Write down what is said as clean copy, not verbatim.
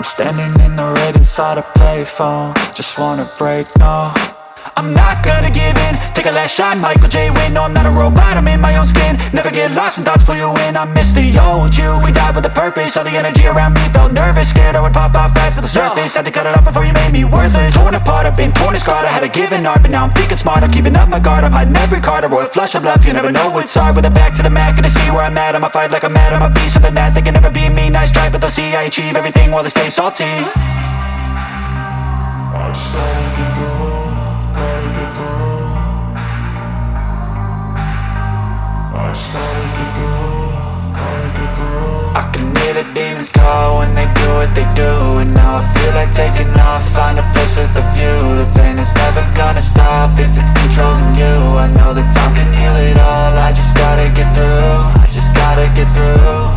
I'm standing in the red inside a payphone. Just wanna break, no, I'm not gonna give in. Take a last shot, Michael J. Win. No, I'm not a robot, I'm in my own skin. Never get lost when thoughts pull you in. I miss the old you, we died with a purpose. All the energy around me felt nervous, scared I would pop out fast to the surface. Had to cut it off before you made me worthless. Torn apart, I've been torn and scarred. I had to give an art, but now I'm thinking smart. I'm keeping up my guard, I'm hiding every card. A royal flush of bluff, you never know what's hard. With a back to the mat, gonna see where I'm at. I'ma fight like I'm mad, I'ma be something that they can never be me. Nice try, but they'll see I achieve everything while they stay salty. I just gotta get through, gotta get through. I just gotta get through, gotta get through. I can hear the demons call when they do what they do. And now I feel like taking off, find a place with a view. The pain is never gonna stop if it's controlling you. I know that time can heal it all, I just gotta get through, I just gotta get through.